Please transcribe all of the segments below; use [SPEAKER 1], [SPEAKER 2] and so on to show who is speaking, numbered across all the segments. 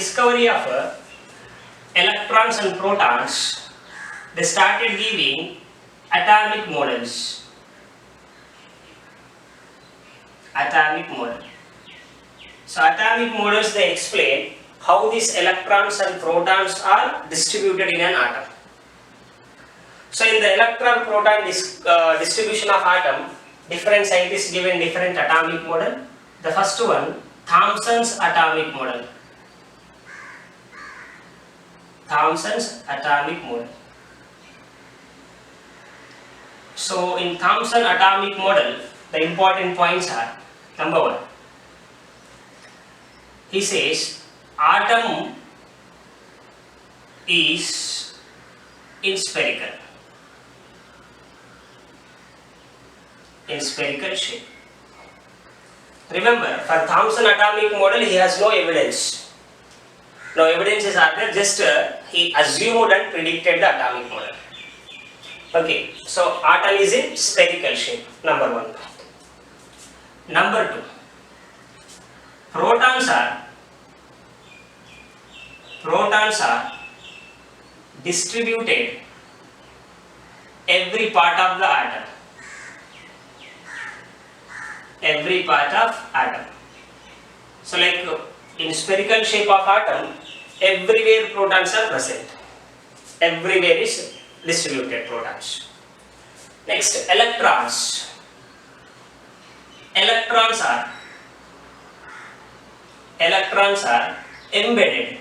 [SPEAKER 1] discovery of electrons and protons, they started giving atomic models. Atomic model. So atomic models, they explain how these electrons and protons are distributed in an atom. So in the electron proton distribution of atom, different scientists given different atomic model. The first one, Thomson's atomic model. Thomson's atomic model. So in Thomson atomic model, the important points are: number one, he says atom is in spherical shape. Remember, for Thomson atomic model, he has no evidence. No evidences are there, just he assumed and predicted the atomic model. Okay, so atom is in spherical shape, number one. Number two, protons are distributed every part of the atom. Every part of atom. So like in spherical shape of atom, everywhere protons are present. Everywhere is distributed protons. Next, electrons. Electrons are embedded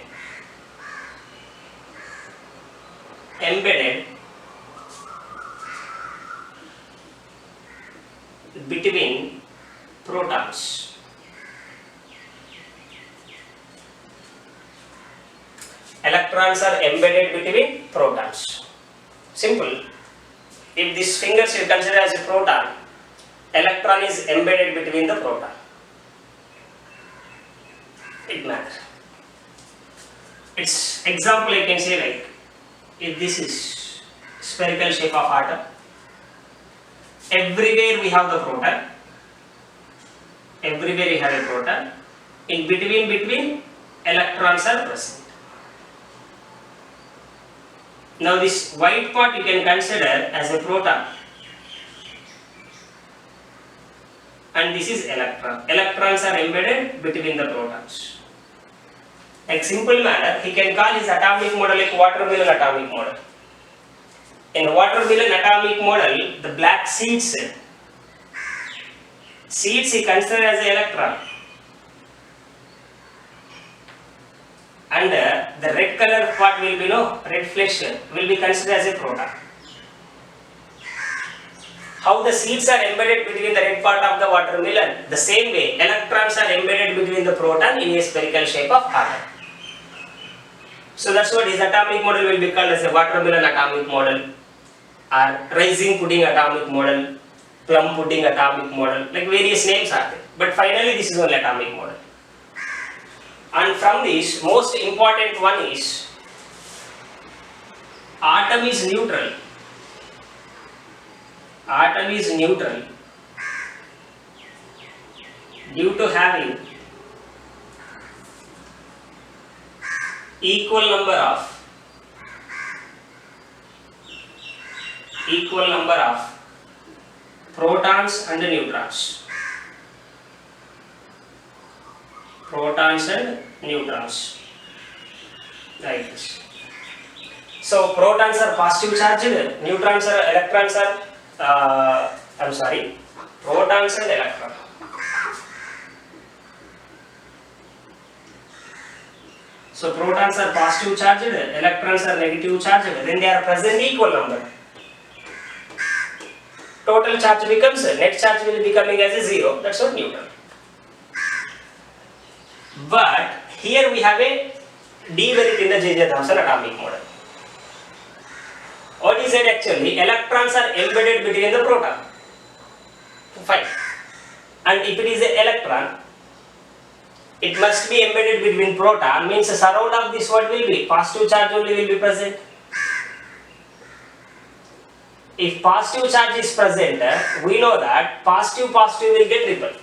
[SPEAKER 1] between protons. Electrons are embedded between protons. Simple. If this fingers you consider as a proton, electron is embedded between the proton. It matters. Its example I can say like, if this is spherical shape of atom, everywhere we have the proton. Everywhere we have a proton. In between electrons are present. Now this white part you can consider as a proton, and this is electron. Electrons are embedded between the protons. Like simple manner, he can call his atomic model like watermelon atomic model. In watermelon atomic model, the black seeds he considered as an electron, and the red color part will be red flesh will be considered as a proton. How the seeds are embedded between the red part of the watermelon, the same way electrons are embedded between the proton in a spherical shape of atom. So that's what his atomic model will be called as a watermelon atomic model, or rising pudding atomic model, plum pudding atomic model, like various names are there. But finally this is only atomic model. And from this, most important one is atom is neutral. Atom is neutral due to having equal number of protons and neutrons. Protons and neutrons, like this. So protons are positive charged, neutrons are electrons are protons and electrons. So protons are positive charged, electrons are negative charged, then they are present equal number. Total charge becomes, net charge will be coming as a 0, that's what neutral. But here we have a demerit in the J.J. Thomson atomic model. What is it actually? Electrons are embedded between the proton. Fine. And if it is an electron, it must be embedded between proton, means the surround of this what will be? Positive charge only will be present. If positive charge is present, we know that positive will get repelled.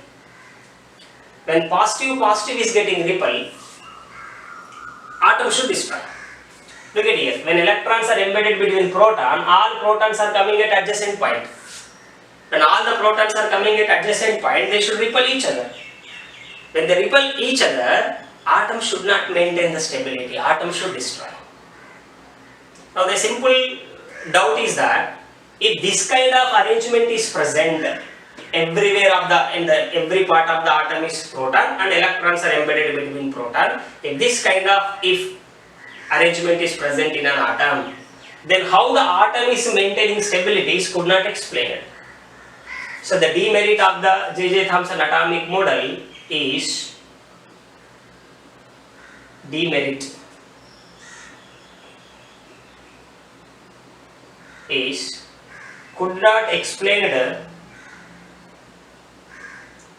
[SPEAKER 1] When positive is getting repelled, atom should destroy. Look at here, when electrons are embedded between proton, all protons are coming at adjacent point. When all the protons are coming at adjacent point, they should repel each other. When they repel each other, atom should not maintain the stability, atom should destroy. Now the simple doubt is that if this kind of arrangement is present everywhere in every part of the atom is proton and electrons are embedded between proton, if this kind of arrangement is present in an atom, then how the atom is maintaining stability could not explain it. So the demerit of the J.J. Thomson atomic model is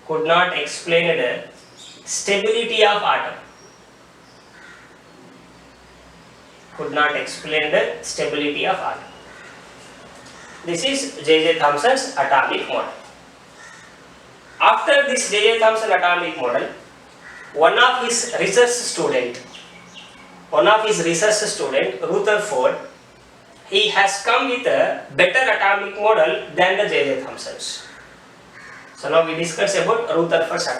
[SPEAKER 1] could not explain the stability of atom. Could not explain the stability of atom. This is J.J. Thomson's atomic model. After this J.J. Thomson atomic model, one of his research student, Rutherford, he has come with a better atomic model than the J.J. Thomson's. So now we discuss about Rutherford's atomic